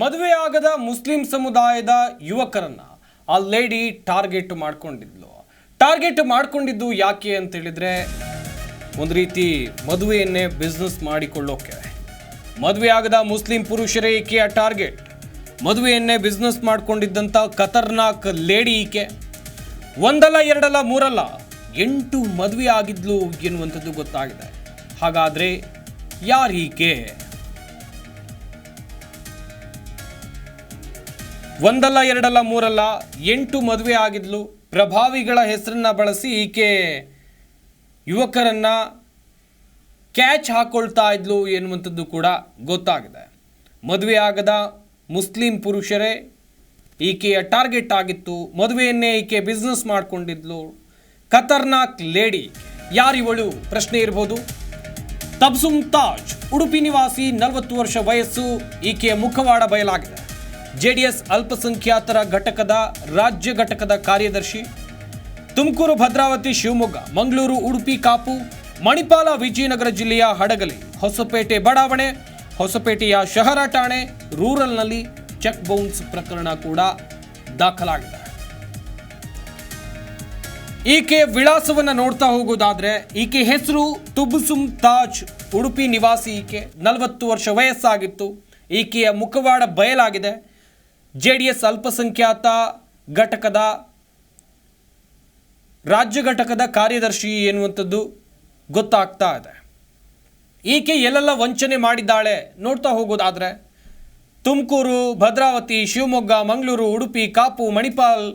ಮದುವೆಯಾಗದ Muslim ಸಮುದಾಯದ ಯುವಕರನ್ನ ಆ ಲೇಡಿ ಟಾರ್ಗೆಟ್ ಮಾಡ್ಕೊಂಡಿದ್ದು ಯಾಕೆ ಅಂತ ಹೇಳಿದ್ರೆ ಒಂದು ರೀತಿ ಮದುವೆಯನ್ನೇ ಬಿಸ್ನೆಸ್ ಮಾಡಿಕೊಳ್ಳೋಕೆ. ಮದುವೆಯಾಗದ ಮುಸ್ಲಿಂ ಪುರುಷರೇ ಈಕೆಯ ಟಾರ್ಗೆಟ್. ಮದುವೆಯನ್ನೇ ಬಿಸ್ನೆಸ್ ಮಾಡ್ಕೊಂಡಿದ್ದಂಥ ಖತರ್ನಾಕ್ ಲೇಡಿ ಈಕೆ. ಒಂದಲ್ಲ ಎರಡಲ್ಲ ಮೂರಲ್ಲ 8 ಮದುವೆ ಆಗಿದ್ಲು ಎನ್ನುವಂಥದ್ದು ಗೊತ್ತಾಗಿದೆ. ಹಾಗಾದ್ರೆ ಯಾರೀಕೆ? ಒಂದಲ್ಲ ಎರಡಲ್ಲ ಮೂರಲ್ಲ 8 ಮದುವೆ ಆಗಿದ್ಲು. ಪ್ರಭಾವಿಗಳ ಹೆಸರನ್ನ ಬಳಸಿ ಈಕೆ ಯುವಕರನ್ನ ಕ್ಯಾಚ್ ಹಾಕೊಳ್ತಾ ಇದ್ಲು ಎನ್ನುವಂಥದ್ದು ಕೂಡ ಗೊತ್ತಾಗಿದೆ. ಮದುವೆ ಆಗದ ಮುಸ್ಲಿಂ ಪುರುಷರೇ ಈಕೆಯ ಟಾರ್ಗೆಟ್ ಆಗಿತ್ತು. ಮದುವೆಯನ್ನೇ ಈಕೆ ಬಿಸ್ನೆಸ್ ಮಾಡ್ಕೊಂಡಿದ್ಲು. ಖತರ್ನಾಕ್ ಲೇಡಿ ಯಾರಿವಳು ಪ್ರಶ್ನೆ ಇರ್ಬೋದು. ತಬ್ಸುಮ್ ತಾಜ್ ಉಡುಪಿ ನಿವಾಸಿ, 40 ವರ್ಷ ವಯಸ್ಸು. ಈಕೆಯ ಮುಖವಾಡ ಬಯಲಾಗಿದೆ. ಜೆಡಿಎಸ್ ಅಲ್ಪಸಂಖ್ಯಾತರ ಘಟಕದ ರಾಜ್ಯ ಘಟಕದ ಕಾರ್ಯದರ್ಶಿ. ತುಮಕೂರು, ಭದ್ರಾವತಿ, ಶಿವಮೊಗ್ಗ, ಮಂಗಳೂರು, ಉಡುಪಿ, ಕಾಪು, ಮಣಿಪಾಲ, ವಿಜಯನಗರ ಜಿಲ್ಲೆಯ ಹಡಗಲಿ, ಹೊಸಪೇಟೆ ಬಡಾವಣೆ, ಹೊಸಪೇಟೆಯ ಶಹರ ಠಾಣೆ, ರೂರಲ್ನಲ್ಲಿ ಚೆಕ್ ಬೌನ್ಸ್ ಪ್ರಕರಣ ಕೂಡ ದಾಖಲಾಗಿದೆ. ಈಕೆ ವಿಳಾಸವನ್ನ ನೋಡ್ತಾ ಹೋಗೋದಾದ್ರೆ ಈಕೆ ಹೆಸರು ತುಬ್ಸುಮ್ ತಾಜ್, ಉಡುಪಿ ನಿವಾಸಿ. ಈಕೆ 40 ವರ್ಷ ವಯಸ್ಸಾಗಿತ್ತು. ಈಕೆಯ ಮುಖವಾಡ ಬಯಲಾಗಿದೆ. ಜೆಡಿಎಸ್ ಅಲ್ಪಸಂಖ್ಯಾತ ಘಟಕದ ರಾಜ್ಯ ಘಟಕದ ಕಾರ್ಯದರ್ಶಿ ಎನ್ನುವಂಥದ್ದು ಗೊತ್ತಾಗ್ತಾ ಇದೆ. ಈಕೆ ಎಲ್ಲೆಲ್ಲ ವಂಚನೆ ಮಾಡಿದ್ದಾಳೆ ನೋಡ್ತಾ ಹೋಗೋದಾದ್ರೆ ತುಮಕೂರು, ಭದ್ರಾವತಿ, ಶಿವಮೊಗ್ಗ, ಮಂಗಳೂರು, ಉಡುಪಿ, ಕಾಪು, ಮಣಿಪಾಲ್,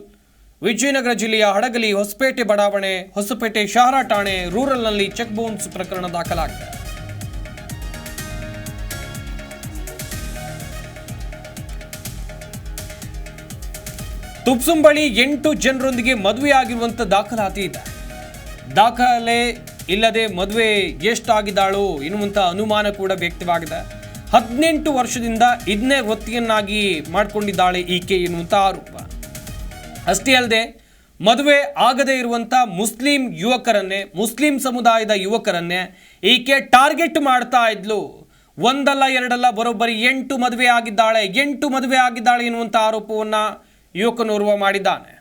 ವಿಜಯನಗರ ಜಿಲ್ಲೆಯ ಹಡಗಲಿ, ಹೊಸಪೇಟೆ ಬಡಾವಣೆ, ಹೊಸಪೇಟೆ ಶಹರ ಠಾಣೆ, ರೂರಲ್ನಲ್ಲಿ ಚೆಕ್ ಬೌನ್ಸ್ ಪ್ರಕರಣ ದಾಖಲಾಗಿದೆ. ತುಬ್ಸುಮ್ ಬಳಿ 8 ಜನರೊಂದಿಗೆ ಮದುವೆಯಾಗಿರುವಂಥ ದಾಖಲಾತಿ ಇದೆ. ದಾಖಲೆ ಇಲ್ಲದೆ ಮದುವೆ ಎಷ್ಟಾಗಿದ್ದಾಳೋ ಎನ್ನುವಂಥ ಅನುಮಾನ ಕೂಡ ವ್ಯಕ್ತವಾಗಿದೆ. 18 ವರ್ಷದಿಂದ ಇದನ್ನೇ ವೃತ್ತಿಯನ್ನಾಗಿ ಮಾಡಿಕೊಂಡಿದ್ದಾಳೆ ಈಕೆ ಎನ್ನುವಂಥ ಆರೋಪ. ಅಷ್ಟೇ ಅಲ್ಲದೆ ಮದುವೆ ಆಗದೇ ಇರುವಂಥ ಮುಸ್ಲಿಂ ಸಮುದಾಯದ ಯುವಕರನ್ನೇ ಈಕೆ ಟಾರ್ಗೆಟ್ ಮಾಡ್ತಾ ಇದ್ಲು. ಒಂದಲ್ಲ ಎರಡಲ್ಲ ಬರೋಬ್ಬರಿ 8 ಮದುವೆ ಆಗಿದ್ದಾಳೆ ಎನ್ನುವಂಥ ಆರೋಪವನ್ನು ಯುವಕನೋರ್ವ ಮಾಡಿದ್ದಾನೆ.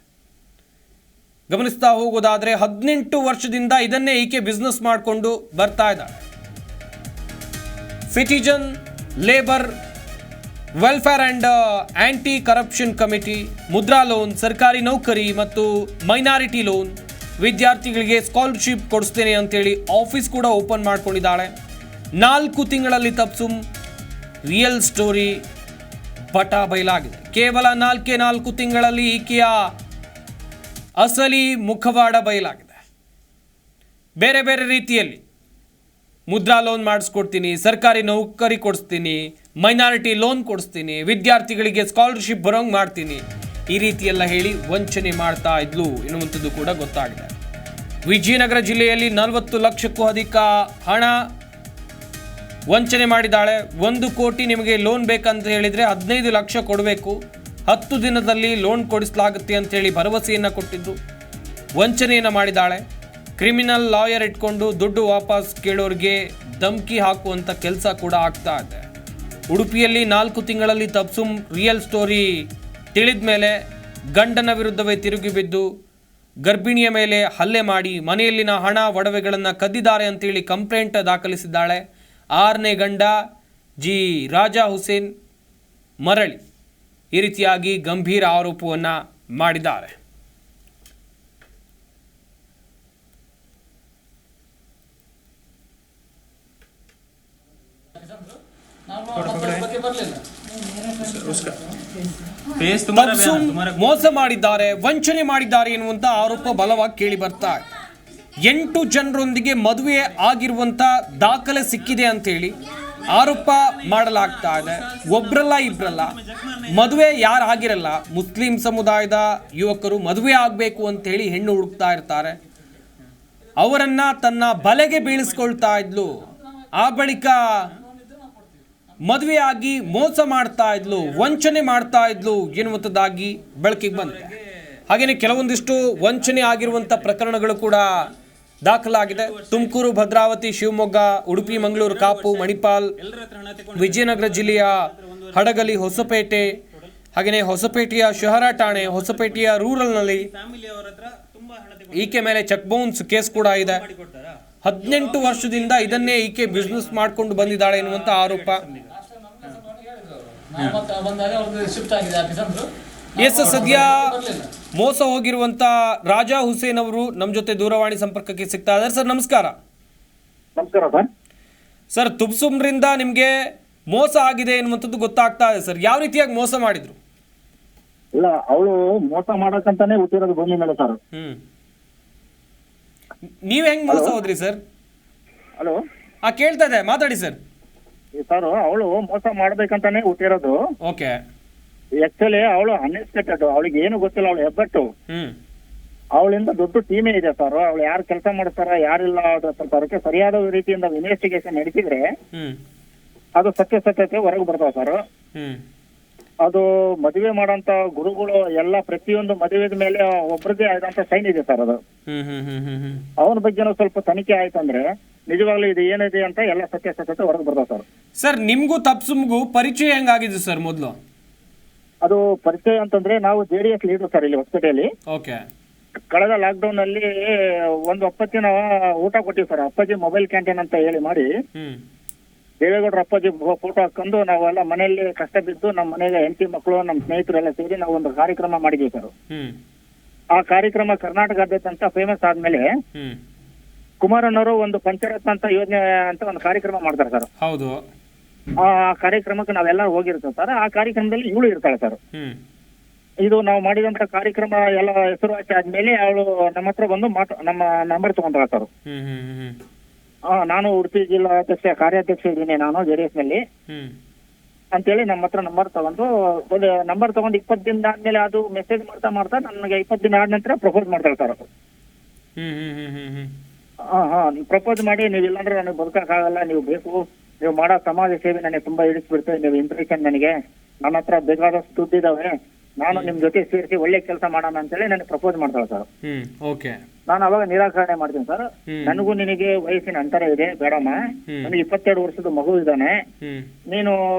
ಗಮನಿಸ್ತಾ ಹೋಗೋದಾದ್ರೆ 18 ವರ್ಷದಿಂದ ಇದನ್ನೇ ಈಕೆ ಬಿಸ್ನೆಸ್ ಮಾಡಿಕೊಂಡು ಬರ್ತಾ ಇದ್ದಾಳೆ. Citizen labour welfare and aunty corruption committee, Mudra loan, ಸರ್ಕಾರಿ ನೌಕರಿ ಮತ್ತು ಮೈನಾರಿಟಿ ಲೋನ್, ವಿದ್ಯಾರ್ಥಿಗಳಿಗೆ ಸ್ಕಾಲರ್ಶಿಪ್ ಕೊಡಿಸ್ತೇನೆ ಅಂತೇಳಿ ಆಫೀಸ್ ಕೂಡ ಓಪನ್ ಮಾಡ್ಕೊಂಡಿದ್ದಾಳೆ. 4 ತಿಂಗಳಲ್ಲಿ ತಬ್ಸುಮ್ ರಿಯಲ್ ಸ್ಟೋರಿ ಪಟ ಬಯಲಾಗಿದೆ. ಕೇವಲ 4 ತಿಂಗಳಲ್ಲಿ ಈಕೆಯ ಅಸಲಿ ಮುಖವಾಡ ಬಯಲಾಗಿದೆ. ಬೇರೆ ಬೇರೆ ರೀತಿಯಲ್ಲಿ ಮುದ್ರಾ ಲೋನ್ ಮಾಡಿಸ್ಕೊಡ್ತೀನಿ, ಸರ್ಕಾರಿ ನೌಕರಿ ಕೊಡಿಸ್ತೀನಿ, ಮೈನಾರಿಟಿ ಲೋನ್ ಕೊಡಿಸ್ತೀನಿ, ವಿದ್ಯಾರ್ಥಿಗಳಿಗೆ ಸ್ಕಾಲರ್ಶಿಪ್ ಬರೋಂಗೆ ಮಾಡ್ತೀನಿ, ಈ ರೀತಿಯೆಲ್ಲ ಹೇಳಿ ವಂಚನೆ ಮಾಡ್ತಾ ಇದ್ಲು ಎನ್ನುವಂಥದ್ದು ಕೂಡ ಗೊತ್ತಾಗಿದೆ. ವಿಜಯನಗರ ಜಿಲ್ಲೆಯಲ್ಲಿ 40 ಲಕ್ಷಕ್ಕೂ ಅಧಿಕ ಹಣ ವಂಚನೆ ಮಾಡಿದ್ದಾಳೆ. 1 ಕೋಟಿ ನಿಮಗೆ ಲೋನ್ ಬೇಕಂತ ಹೇಳಿದರೆ 15 ಲಕ್ಷ ಕೊಡಬೇಕು, 10 ದಿನದಲ್ಲಿ ಲೋನ್ ಕೊಡಿಸಲಾಗುತ್ತೆ ಅಂತೇಳಿ ಭರವಸೆಯನ್ನು ಕೊಟ್ಟಿದ್ದು ವಂಚನೆಯನ್ನು ಮಾಡಿದ್ದಾಳೆ. ಕ್ರಿಮಿನಲ್ ಲಾಯರ್ ಇಟ್ಕೊಂಡು ದುಡ್ಡು ವಾಪಸ್ ಕೇಳೋರಿಗೆ ಧಮಕಿ ಹಾಕುವಂಥ ಕೆಲಸ ಕೂಡ ಆಗ್ತಾ ಇದೆ. ಉಡುಪಿಯಲ್ಲಿ 4 ತಿಂಗಳಲ್ಲಿ ತಬ್ಸುಮ್ ರಿಯಲ್ ಸ್ಟೋರಿ ತಿಳಿದ ಮೇಲೆ ಗಂಡನ ವಿರುದ್ಧವೇ ತಿರುಗಿ ಬಿದ್ದು ಗರ್ಭಿಣಿಯ ಮೇಲೆ ಹಲ್ಲೆ ಮಾಡಿ ಮನೆಯಲ್ಲಿನ ಹಣ ಒಡವೆಗಳನ್ನು ಕದ್ದಿದ್ದಾರೆ ಅಂತೇಳಿ ಕಂಪ್ಲೇಂಟ್ ದಾಖಲಿಸಿದ್ದಾಳೆ. 6ನೇ ಗಂಡ ಜಿ ರಾಜಾ ಹುಸೇನ್ ಮರಳಿ ಈ ರೀತಿಯಾಗಿ ಗಂಭೀರ ಆರೋಪವನ್ನು ಮಾಡಿದ್ದಾರೆ. ಮೋಸ ಮಾಡಿದ್ದಾರೆ, ವಂಚನೆ ಮಾಡಿದ್ದಾರೆ ಎನ್ನುವಂತ ಆರೋಪ ಬಲವಾಗಿ ಕೇಳಿ ಬರ್ತಾ ಇದೆ. 8 ಜನರೊಂದಿಗೆ ಮದುವೆ ಆಗಿರುವಂತ ದಾಖಲೆ ಸಿಕ್ಕಿದೆ ಅಂತೇಳಿ ಆರೋಪ ಮಾಡಲಾಗ್ತಾ ಇದೆ. ಒಬ್ರಲ್ಲ ಇಬ್ರಲ್ಲ, ಮದುವೆ ಯಾರು ಆಗಿರಲ್ಲ, ಮುಸ್ಲಿಂ ಸಮುದಾಯದ ಯುವಕರು ಮದುವೆ ಆಗಬೇಕು ಅಂತೇಳಿ ಹೆಣ್ಣು ಹುಡುಕ್ತಾ ಇರ್ತಾರೆ. ಅವರನ್ನ ತನ್ನ ಬಲೆಗೆ ಬೀಳಿಸ್ಕೊಳ್ತಾ ಇದ್ಲು. ಆ ಬಳಿಕ ಮದುವೆಯಾಗಿ ಮೋಸ ಮಾಡ್ತಾ ಇದ್ಲು, ವಂಚನೆ ಮಾಡ್ತಾ ಇದ್ಲು ಎನ್ನುವಂಥದ್ದಾಗಿ ಬೆಳಕಿಗೆ ಬಂದಿದೆ. ಹಾಗೆಯೇ ಕೆಲವೊಂದಿಷ್ಟು ವಂಚನೆ ಆಗಿರುವಂಥ ಪ್ರಕರಣಗಳು ಕೂಡ ದಾಖಲಾಗಿದೆ. ತುಮಕೂರು, ಭದ್ರಾವತಿ, ಶಿವಮೊಗ್ಗ, ಉಡುಪಿ, ಮಂಗಳೂರು, ಕಾಪು, ಮಣಿಪಾಲ್, ವಿಜಯನಗರ ಜಿಲ್ಲೆಯ ಹಡಗಲಿ, ಹೊಸಪೇಟೆ, ಹಾಗೆಯೇ ಹೊಸಪೇಟೆಯ ಶಹರ ಠಾಣೆ, ಹೊಸಪೇಟೆಯ ರೂರಲ್ನಲ್ಲಿ ಈಕೆ ಮೇಲೆ ಚೆಕ್ ಬೌನ್ಸ್ ಕೇಸ್ ಕೂಡ ಇದೆ. 18 ವರ್ಷದಿಂದ ಇದನ್ನೇ ಈಕೆ ಬಿಸ್ನೆಸ್ ಮಾಡ್ಕೊಂಡು ಬಂದಿದ್ದಾಳೆ ಎನ್ನುವಂತ ಆರೋಪ. ಎಸ್, ಸದ್ಯ ಮೋಸ ಹೋಗಿರುವಂತ ರಾಜಾ ಹುಸೇನ್ ಅವರು ನಮ್ಮ ಜೊತೆ ದೂರವಾಣಿ ಸಂಪರ್ಕಕ್ಕೆ ಸಿಗ್ತಾ ಇದ್ದಾರೆ. ಸರ್ ನಮಸ್ಕಾರ. ನಮಸ್ಕಾರ ಸರ್. ಸರ್, ತುಬ್ಸುಮ್ರಿಂದ ನಿಮ್ಗೆ ಮೋಸ ಆಗಿದೆ ಎನ್ನುವಂಥದ್ದು ಗೊತ್ತಾಗ್ತಾ ಇದೆ ಸರ್. ಯಾವ ರೀತಿಯಾಗಿ ಮೋಸ ಮಾಡಿದ್ರು? ಇಲ್ಲ, ಅವಳು ಮೋಸ ಮಾಡಕ್ಕಂತಾನೆ ಹುಟ್ಟಿರೋದು ಭೂಮಿ ಮೇಲೆ ಸರ್. ನೀವ್ ಹೆಂಗ್ ಮೋಸ ಹೋದ್ರಿ ಸರ್? ಹಲೋ, ಕೇಳ್ತಾ ಇದೆ, ಮಾತಾಡಿ ಸರ್. ಸರ್, ಅವಳು ಮೋಸ ಮಾಡ್ಬೇಕಂತಾನೆ ಹುಟ್ಟಿರೋದು. ಓಕೆ. ಆಕ್ಚುಲಿ ಅವಳು ಅನ್ಎಕ್ಸ್ಪೆಕ್ಟೆಡ್, ಅವಳಿಗೆ ಏನು ಗೊತ್ತಿಲ್ಲ, ಅವಳು ಹೆಬ್ಬಟ್ಟು. ಅವಳಿಂದ ದೊಡ್ಡ ಟೀಮೇ ಇದೆ ಸರ್. ಅವಳು ಯಾರು ಕೆಲಸ ಮಾಡಿಸ್ತಾರ ಯಾರಿಲ್ಲ, ಅದು ಸ್ವಲ್ಪ ಅದಕ್ಕೆ ಸರಿಯಾದ ರೀತಿಯಿಂದ ಇನ್ವೆಸ್ಟಿಗೇಷನ್ ನಡೆಸಿದ್ರೆ ಅದು ಸತ್ಯತೆ ಹೊರಗೆ ಬರ್ತಾವ ಸರ್. ಅದು ಮದುವೆ ಮಾಡೋಂತ ಗುರುಗಳು ಎಲ್ಲ ಪ್ರತಿಯೊಂದು ಮದುವೆದ ಮೇಲೆ ಒಬ್ಬರದೇ ಆದಂತ ಸೈನ್ ಇದೆ ಸರ್. ಅದು ಅವನ ಬಗ್ಗೆನೂ ಸ್ವಲ್ಪ ತನಿಖೆ ಆಯ್ತಂದ್ರೆ ನಿಜವಾಗ್ಲೂ ಇದು ಏನಿದೆ ಅಂತ ಎಲ್ಲ ಸತ್ಯತೆ ಹೊರಗೆ ಬರ್ತಾವ ಸರ್. ಸರ್, ನಿಮ್ಗೂ ತಪ್ಸುಮ್ಗೂ ಪರಿಚಯ ಹೆಂಗಾಗಿದೆ ಸರ್ ಮೊದ್ಲು? ಅದು ಪರಿಚಯ ಅಂತಂದ್ರೆ ನಾವು JDS ಲೀಡರ್ ಸರ್ ಇಲ್ಲಿ ಹೊಸಪೇಟೆಯಲ್ಲಿ. ಓಕೆ. ಕಳೆದ ಲಾಕ್ಡೌನ್ ಅಲ್ಲಿ ಒಂದು ಒಪ್ಪತ್ತಿನ ಊಟ ಕೊಟ್ಟಿವಿ ಸರ್. ಅಪ್ಪಾಜಿ ಮೊಬೈಲ್ ಕ್ಯಾಂಟೀನ್ ಅಂತ ಹೇಳಿ ಮಾಡಿ ದೇವೇಗೌಡರ ಅಪ್ಪಾಜಿ ಫೋಟೋ ಹಾಕೊಂಡು ನಾವೆಲ್ಲ ಮನೆಯಲ್ಲಿ ಕಷ್ಟ ಬಿದ್ದು ನಮ್ಮ ಮನೆಗೆ ಹೆಂಡತಿ ಮಕ್ಕಳು ನಮ್ಮ ಸ್ನೇಹಿತರೆಲ್ಲ ಸೇರಿ ನಾವು ಒಂದು ಕಾರ್ಯಕ್ರಮ ಮಾಡಿದ್ವಿ ಸರ್. ಆ ಕಾರ್ಯಕ್ರಮ ಕರ್ನಾಟಕದಾದ್ಯಂತ ಅಂತ ಫೇಮಸ್ ಆದ್ಮೇಲೆ ಕುಮಾರಣ್ಣವರು ಒಂದು ಪಂಚರತ್ನ ಅಂತ ಯೋಜನೆ ಅಂತ ಒಂದು ಕಾರ್ಯಕ್ರಮ ಮಾಡ್ತಾರೆ ಸರ್. ಹೌದು. ಆ ಕಾರ್ಯಕ್ರಮಕ್ಕೆ ನಾವೆಲ್ಲ ಹೋಗಿರ್ತೇವೆ ಸರ್. ಆ ಕಾರ್ಯಕ್ರಮದಲ್ಲಿ ಇವಳು ಇರ್ತಾಳೆ ಸರ್. ಇದು ನಾವು ಮಾಡಿದಂತ ಕಾರ್ಯಕ್ರಮ ಎಲ್ಲ ಹೆಸರುವಾಸಿ ಆದ್ಮೇಲೆ ಅವಳು ನಮ್ಮ ಹತ್ರ ಬಂದು ನಮ್ಮ ನಂಬರ್ ತಗೊಂತಾಳ ಸರ್. ನಾನು ಉಡುಪಿ ಜಿಲ್ಲಾ ಕಾರ್ಯಾಧ್ಯಕ್ಷ ಇದ್ದೀನಿ ನಾನು JDS ನಲ್ಲಿ ಅಂತೇಳಿ ನಮ್ಮ ಹತ್ರ ನಂಬರ್ ತಗೊಂಡು ನಂಬರ್ ತಗೊಂಡು 20 ದಿನ ಆದ್ಮೇಲೆ ಅದು ಮೆಸೇಜ್ ಮಾಡ್ತಾ ನನಗೆ 20 ದಿನ ಆದ ನಂತರ ಪ್ರಪೋಸ್ ಮಾಡ್ತಾಳೆ ಸರ್. ಪ್ರಪೋಸ್ ಮಾಡಿ, ನೀವು ಇಲ್ಲಾಂದ್ರೆ ನನಗೆ ಬದುಕಕ್ಕಾಗಲ್ಲ, ನೀವು ಬೇಕು, ನೀವು ಮಾಡೋ ಸಮಾಜ ಸೇವೆ ನನಗೆ ತುಂಬಾ ಹಿಡಿಸ್ಬಿಡ್ತೇವೆ, ನೀವು ಇಂಪ್ರೆಷನ್ ನನಗೆ, ನನ್ನ ಹತ್ರ ಬೇಕಾದಷ್ಟು ದುಡ್ಡಿದಾವೆ, ನಾನು ನಿಮ್ ಜೊತೆ ಸೇರಿಸಿ ಒಳ್ಳೆ ಕೆಲಸ ಮಾಡೋಣ ಅಂತೇಳಿ ನನಗೆ ಪ್ರಪೋಸ್ ಮಾಡ್ತಾಳೆ ಸರ್. ನಾನು ಅವಾಗ ನಿರಾಕರಣೆ ಮಾಡ್ತೀನಿ ಸರ್. ನನಗೂ ನಿನಗೆ ವಯಸ್ಸಿನ ಅಂತರ ಇದೆ, ಬೇಡಮ್ಮ, ನನಗೆ 22 ವರ್ಷದ ಮಗು ಇದ್ದಾನೆ, ನೀನು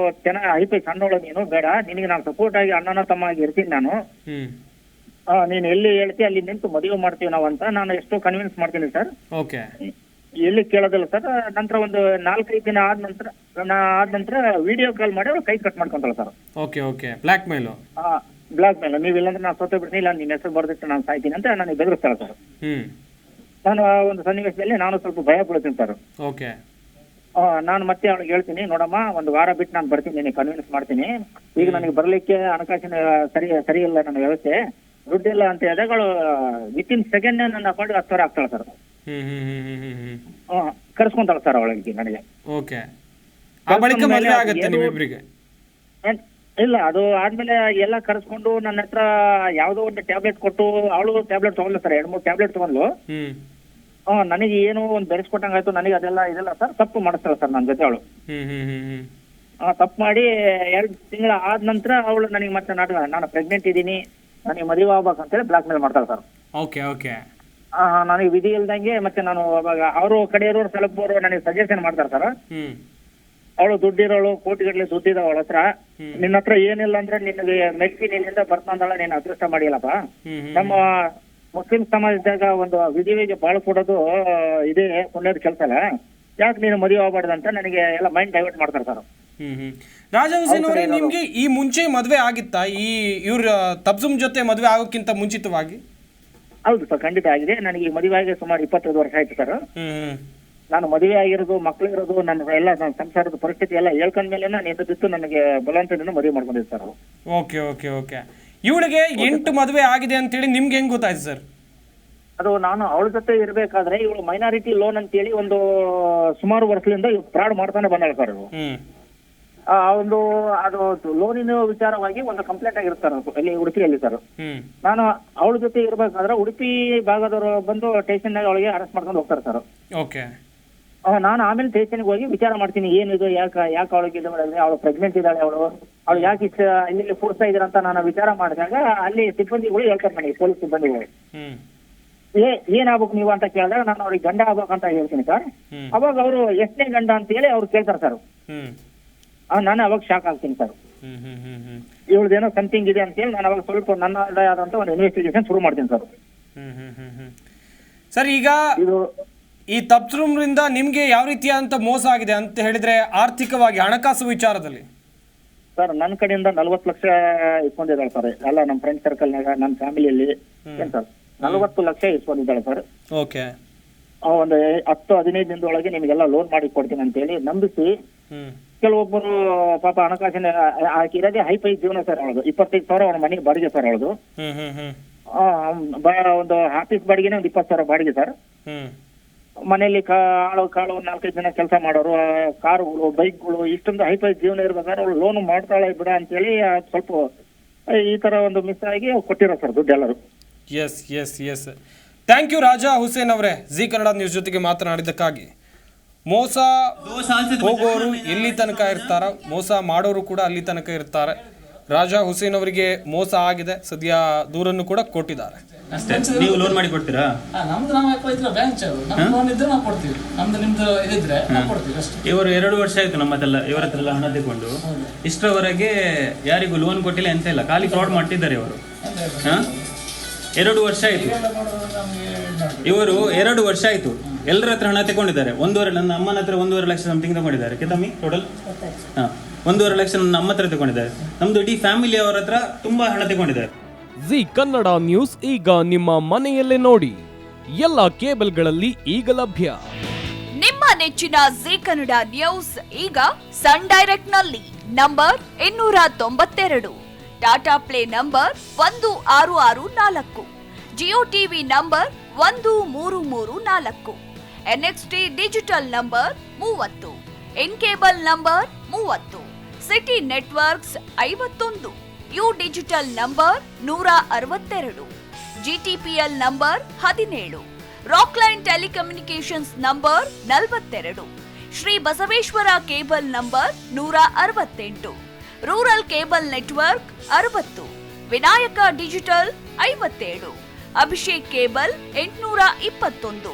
ಚೆನ್ನಾಗಿ ಐಪಿ ಸಣ್ಣೋಳ, ನೀನು ಬೇಡ, ನಿನಗೆ ನಾನು ಸಪೋರ್ಟ್ ಆಗಿ ಅಣ್ಣನ ತಮ್ಮ ಆಗಿ ಇರ್ತೀನಿ ನಾನು, ನೀನ್ ಎಲ್ಲಿ ಹೇಳ್ತಿ ಅಲ್ಲಿ ನಿಂತು ಮದುವೆ ಮಾಡ್ತೀವಿ ನಾವು ಅಂತ ನಾನು ಎಷ್ಟೋ ಕನ್ವಿನ್ಸ್ ಮಾಡ್ತೀನಿ ಸರ್. ಎಲ್ಲಿ ಕೇಳೋದಿಲ್ಲ ಸರ್. ನಂತರ ಒಂದು 4-5 ದಿನ ಆದ ನಂತರ ವಿಡಿಯೋ ಕಾಲ್ ಮಾಡಿ ಅವ್ರು ಕೈ ಕಟ್ ಮಾಡ್ಕೊಂತಾಳೆ ಸರ್. ಬ್ಲಾಕ್ ಮೇಲ್, ನೀವು ಇಲ್ಲಾಂದ್ರೆ ನಾನು ಸೋತೆ ಬಿಡ್ತೀನಿ, ಇಲ್ಲ ನಿನ್ನ ಹೆಸರು ಬರ್ದಿಟ್ಟು ನಾನು ಸಾಯ್ತೀನಿ ಅಂತ ನನಗೆ ಬೆದರಿಸ್ತಾಳೆ ಸರ್. ನಾನು ಆ ಒಂದು ಸನ್ನಿವೇಶದಲ್ಲಿ ನಾನು ಸ್ವಲ್ಪ ಭಯ ಪಡ್ತೀನಿ ಸರ್. ನಾನು ಮತ್ತೆ ಅವಳಿಗೆ ಹೇಳ್ತೀನಿ, ನೋಡಮ್ಮ, ಒಂದು ವಾರ ಬಿಟ್ಟು ನಾನು ಬರ್ತೀನಿ, ನಿನಗೆ ಕನ್ವಿನ್ಸ್ ಮಾಡ್ತೀನಿ, ಈಗ ನನಗೆ ಬರ್ಲಿಕ್ಕೆ ಹಣಕಾಸಿನ ಸರಿ ಇಲ್ಲ ನನ್ನ ವ್ಯವಸ್ಥೆ, ದುಡ್ಡಿಲ್ಲ ಅಂತ ಹೇಳಿದಾಗ ಅವಳು ವಿತಿನ್ ಸೆಕೆಂಡ್ ನನ್ನ ಅಕೌಂಟ್ 10,000 ಆಗ್ತಾಳೆ ಸರ್. ಕರ್ಸ್ಕೊಂತಾಳೆ ಸರ್ ಅವಳಿಗೆ ನನಗೆ. ಇಲ್ಲ, ಅದು ಆದ್ಮೇಲೆ ಎಲ್ಲ ಕರ್ಸ್ಕೊಂಡು ನನ್ನ ಹತ್ರ ಯಾವ್ದೋ ಒಂದು ಟ್ಯಾಬ್ಲೆಟ್ ಕೊಟ್ಟು, ಅವಳು ಟ್ಯಾಬ್ಲೆಟ್ ತಗೊಂಡ್ಲು ಸರ್, 2-3 ಟ್ಯಾಬ್ಲೆಟ್ ತಗೊಂಡ್ಲು. ನನಗೆ ಏನೋ ಒಂದು ಬೆರೆಸ್ಕೊಟ್ಟಂಗಾಯ್ತು, ನನಗೆ ಇದೆಲ್ಲ ಸರ್ ತಪ್ಪು ಮಾಡಿಸ್ತಾಳೆ ಸರ್ ನನ್ನ ಜೊತೆ ಅವಳು. ತಪ್ಪು ಮಾಡಿ 2 ತಿಂಗಳ ಆದ ನಂತರ ಅವಳು ನನಗೆ ಮತ್ತೆ ನಾನು ಪ್ರೆಗ್ನೆಂಟ್ ಇದ್ದೀನಿ, ನನಗೆ ಮದುವೆ ಆಗ್ಬೇಕಂತೇಳಿ ಬ್ಲಾಕ್ ಮೇಲ್ ಮಾಡ್ತಾಳೆ ಸರ್. ನನಗೆ ವಿಧಿ ಇಲ್ದಂಗೆ ಮತ್ತೆ ನಾನು ಅವಾಗ ಅವರು ಕಡೆಯವರು ಸ್ವಲ್ಪ ನನಗೆ ಸಜೆಷನ್ ಮಾಡ್ತಾರೆ ಸರ್. ಅವಳು ದುಡ್ಡಿರೋಳು, ಕೋಟಿಗಟ್ಟಲೆ ದುಡ್ಡಿದಾವ ಅವಳ ಹತ್ರ, ನಿನ್ನ ಹತ್ರ ಏನಿಲ್ಲ ಅಂದ್ರೆ ನಿನಗೆ ಮೆಚ್ಚಿ ನಿನ್ನಿಂದ ಬರ್ತಾಂದಳ, ನೀನು ಅದೃಷ್ಟ ಮಾಡಿಲ್ಲಪ್ಪ. ನಮ್ಮ ಮುಸ್ಲಿಂ ಸಮಾಜದಾಗ ಒಂದು ವಿಧಿವಿಗೆ ಬಾಳು ಕೊಡೋದು ಇದೇ ಪುಣ್ಯದ ಕೆಲಸ ಅಲ್ಲ, ಯಾಕೆ ನೀನು ಮದುವೆ ಆಗ್ಬಾರ್ದು ಅಂತ ನನಗೆ ಎಲ್ಲ ಮೈಂಡ್ ಡೈವರ್ಟ್ ಮಾಡ್ತಾರೆ ಸರ್. ರಾಜಾ ಹುಸೇನ್ ಅವರೇ, ನಿಮ್ಗೆ ಈ ಮುಂಚೆ ಮದ್ವೆ ಆಗಿತ್ತಾ? ಇವ್ರ ತಬ್ಸುಮ್ ಜೊತೆ ಮದ್ವೆ ಆಗೋಕ್ಕಿಂತ ಮುಂಚಿತವಾಗಿ? ಹೌದು ಸರ್, ಖಂಡಿತ ಆಗಿದೆ. ನನಗೆ ಮದುವೆ ಆಗಿ ಸುಮಾರು 25 ವರ್ಷ ಆಯ್ತು ಸರ್. ನಾನು ಮದುವೆ ಆಗಿರೋದು, ಮಕ್ಕಳಿರೋದು, ನನ್ನ ಎಲ್ಲ ಸಂಸಾರದ ಪರಿಸ್ಥಿತಿ ಎಲ್ಲ ಹೇಳ್ಕೊಂಡ್ಮೇಲೆ ನಾನು ಎದ್ದು ನನಗೆ ಬಲವಂತದಿಂದ ಮದುವೆ ಮಾಡ್ಕೊಂಡಿದ್ದೆ ಸರ್. ಇವಳಿಗೆ 8 ಮದುವೆ ಆಗಿದೆ ಅಂತೇಳಿ ನಿಮ್ಗೆ ಹೆಂಗ್ ಗೊತ್ತಾಯ್ತು ಸರ್? ಅದು ನಾನು ಅವಳ ಜೊತೆ ಇರ್ಬೇಕಾದ್ರೆ ಇವಳು ಮೈನಾರಿಟಿ ಲೋನ್ ಅಂತೇಳಿ ಒಂದು ಸುಮಾರು ವರ್ಷದಿಂದ ಫ್ರಾಡ್ ಮಾಡ್ತಾನೆ ಬಂದಾಳ ಸರ್. ಒಂದು ಅದು ಲೋನಿನ ವಿಚಾರವಾಗಿ ಒಂದು ಕಂಪ್ಲೇಂಟ್ ಆಗಿರ್ತಾರೆ ಅಲ್ಲಿ ಉಡುಪಿಯಲ್ಲಿ ಸರ್. ನಾನು ಅವಳ ಜೊತೆ ಇರ್ಬೇಕಾದ್ರೆ ಉಡುಪಿ ಭಾಗದವರು ಬಂದು ಸ್ಟೇಷನ್ ನಾಗ ಅವಳಿಗೆ ಅರೆಸ್ಟ್ ಮಾಡ್ಕೊಂಡು ಹೋಗ್ತಾರೆ ಸರ್. ನಾನು ಆಮೇಲೆ ಸ್ಟೇಷನ್ಗೆ ಹೋಗಿ ವಿಚಾರ ಮಾಡ್ತೀನಿ, ಏನಿದು, ಯಾಕೆ ಅವಳಿಗೆ ಅವಳು ಪ್ರೆಗ್ನೆಂಟ್ ಇದ್ದಾಳೆ, ಅವಳು ಯಾಕೆ ಇಲ್ಲಿ ಕೂರಿಸ್ತಾ ಇದ್ದೀರ ಅಂತ ನಾನು ವಿಚಾರ ಮಾಡಿದಾಗ ಅಲ್ಲಿ ಸಿಬ್ಬಂದಿಗಳು ಹೇಳ್ತಾರೆ ನನಗೆ, ಪೊಲೀಸ್ ಸಿಬ್ಬಂದಿಗಳು, ಏನಾಗ್ಬೇಕು ನೀವು ಅಂತ ಕೇಳಿದಾಗ ನಾನು ಅವ್ರಿಗೆ ಗಂಡ ಆಗ್ಬೇಕಂತ ಹೇಳ್ತೀನಿ ಸರ್. ಅವಾಗ ಅವರು ಎಷ್ಟನೇ ಗಂಡ ಅಂತ ಹೇಳಿ ಅವ್ರು ಕೇಳ್ತಾರೆ ಸರ್. ನಾನು ಅವಾಗ ಶಾಕ್ ಆಗ್ತೀನಿ ಸರ್. ಇವಳದೇನೋ ಸಮಥಿಂಗ್ ಇದೆ ಅಂತ ಹೇಳಿ ನಾನು ಅವಾಗ ಸ್ವಲ್ಪ ನನ್ನದೇ ಆದಂತ ಒಂದು ಇನ್ವೆಸ್ಟಿಗೇಷನ್ ಶುರು ಮಾಡ್ತೀನಿ ಸರ್. ಸರ್, ಈಗ ಇದು ಈ ತಪ್ಸ್ರೂಮ್ರಿಂದ ನಿಮ್ಗೆ ಯಾವ ರೀತಿಯಾದಂತ ಮೋಸ ಆಗಿದೆ ಅಂತ ಹೇಳಿದ್ರೆ, ಆರ್ಥಿಕವಾಗಿ ಹಣಕಾಸು ವಿಚಾರದಲ್ಲಿ? ಸರ್, ನನ್ನ ಕಡೆಯಿಂದ 40 ಲಕ್ಷ ಇಸ್ಕೊಂಡಿದ್ದಾಳೆ ಸರ್. ಎಲ್ಲ ನಮ್ಮ ಫ್ರೆಂಡ್ ಸರ್ಕಲ್ನಾಗ, ನನ್ನ ಫ್ಯಾಮಿಲಿಯಲ್ಲಿ ಏನ್ ಸರ್ 40 ಲಕ್ಷ ಇಸ್ಕೊಂಡಿದ್ದಾಳೆ ಸರ್. ಓಕೆ. ಒಂದು 10-15 ದಿನದೊಳಗೆ ನಿಮಗೆಲ್ಲ ಲೋನ್ ಮಾಡಿ ಕೊಡ್ತೀನಿ ಅಂತ ಹೇಳಿ ನಂಬಿಸಿ ಕೆಲವೊಬ್ಬರು ಪಾಪ ಹಣಕಾಸಿನ ಹಾಕಿರೋದೇ ಹೈಫೈ ಜೀವನ ಸರ್ ಅವಳದು. 25,000 ಅವನ ಮನೆಗೆ ಬಾಡಿಗೆ ಸರ್ ಅವಳದು. ಒಂದು ಆಫೀಸ್ ಬಾಡಿಗೆನೇ ಒಂದು 20,000 ಬಾಡಿಗೆ ಸರ್. ಮನೆಯಲ್ಲಿ ಕಾಳು 4-5 ಜನ ಕೆಲಸ ಮಾಡೋರು, ಕಾರುಗಳು, ಬೈಕ್ಗಳು, ಇಷ್ಟೊಂದು ಹೈಫೈ ಜೀವನ ಇರ್ಬೇಕಾದ್ರೆ ಅವಳು ಲೋನ್ ಮಾಡ್ತಾಳೆ ಬಿಡ ಅಂತೇಳಿ ಸ್ವಲ್ಪ ಈ ತರ ಒಂದು ಮಿಸ್ ಆಗಿ ಕೊಟ್ಟಿರೋ ಸರ್ ದುಡ್ಡೆಲ್ಲರೂ. Yes. Thank you Raja Hussain ಅವರೇ, ಜಿ ಕನ್ನಡ ನ್ಯೂಸ್ ಜೊತೆಗೆ ಮಾತನಾಡಿದ್ದಕ್ಕಾಗಿ. ಮೋಸ ಹೋಗೋರು ಎಲ್ಲಿ ತನಕ ಇರ್ತಾರ, ಮೋಸ ಮಾಡೋರು ಕೂಡ ಅಲ್ಲಿ ತನಕ ಇರ್ತಾರೆ. ರಾಜಾ ಹುಸೇನ್ ಅವರಿಗೆ ಮೋಸ ಆಗಿದೆ, ಸದ್ಯ ದೂರನ್ನು ಕೂಡ ಕೊಟ್ಟಿದ್ದಾರೆ. ಅಷ್ಟೇ. ನೀವು ಲೋನ್ ಮಾಡಿ ಕೊಡ್ತೀರಾ? ನಮ್ದು ನಾವು ಬ್ಯಾಂಕ್ ಲೋನ್ ಇದ್ರೆ ನಾವು ಕೊಡ್ತೀವಿ, ನಮ್ದು ನಿಮ್ದು ಇದ್ರೆ ನಾವು ಕೊಡ್ತೀವಿ ಅಷ್ಟೇ. ಇವರು 2 ವರ್ಷ ಆಯ್ತು ಇವರ ಹತ್ರ ಎಲ್ಲ ಹಣ ತಗೊಂಡು. ಇಷ್ಟರವರೆಗೆ ಯಾರಿಗೂ ಲೋನ್ ಕೊಟ್ಟಿಲ್ಲ ಎಂತ ಇಲ್ಲ, ಖಾಲಿ ಫ್ರಾಡ್ ಮಾಡ್ತಿದ್ದಾರೆ ಇವರು. 2 ವರ್ಷ ಆಯ್ತು ಇವರು 2 ವರ್ಷ ಆಯ್ತು ಎಲ್ಲರ ಹತ್ರ ಹಣ ತಗೊಂಡಿದ್ದಾರೆ. ನನ್ನ ಅಮ್ಮನ ಹತ್ರ 1.5 ಲಕ್ಷ ಸಮಥಿಂಗ್ ತಗೊಂಡಿದ್ದಾರೆ. ಕೆತಮ್ಮಿ ಟೋಟಲ್ 1.5 ಲಕ್ಷ ನನ್ನ ಅಮ್ಮ ಹತ್ರ ತಗೊಂಡಿದ್ದಾರೆ. ನಮ್ದು ಇಡೀ ಫ್ಯಾಮಿಲಿ ಅವರ ಹತ್ರ ತುಂಬಾ ಹಣ ತಗೊಂಡಿದ್ದಾರೆ. ಜಿ ಕನ್ನಡ ನ್ಯೂಸ್ ಈಗ ನಿಮ್ಮ ಮನೆಯಲ್ಲೇ ನೋಡಿ, ಎಲ್ಲ ಕೇಬಲ್ಗಳಲ್ಲಿ ಈಗ ಲಭ್ಯ. ನಿಮ್ಮ ನೆಚ್ಚಿನ ಜಿ ಕನ್ನಡ ನ್ಯೂಸ್ ಈಗ ಸನ್ ಡೈರೆಕ್ಟ್ ನಲ್ಲಿ number 292, Tata play number 1664, Jio TV number 1334, NXT digital number 30, in cable number 30, city networks 51, U digital number 162, GTPL number 17, Rockline telecommunications number 42, Shri Basaveshwara cable number 168, rural cable network 60, Vinayaka digital 57, Abhishek cable 821,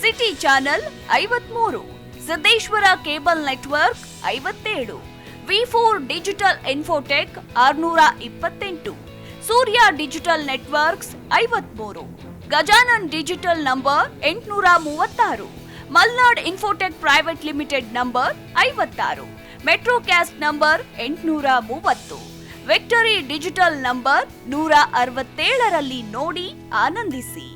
city channel 53, Siddeshwara cable network 57, V4 digital Infotech 628, Surya digital networks 53, Gajanan digital number 836, Malnad Infotech private limited number 56, Metrocast number 830, victory digital number 167ರಲ್ಲಿ ನೋಡಿ ಆನಂದಿಸಿ.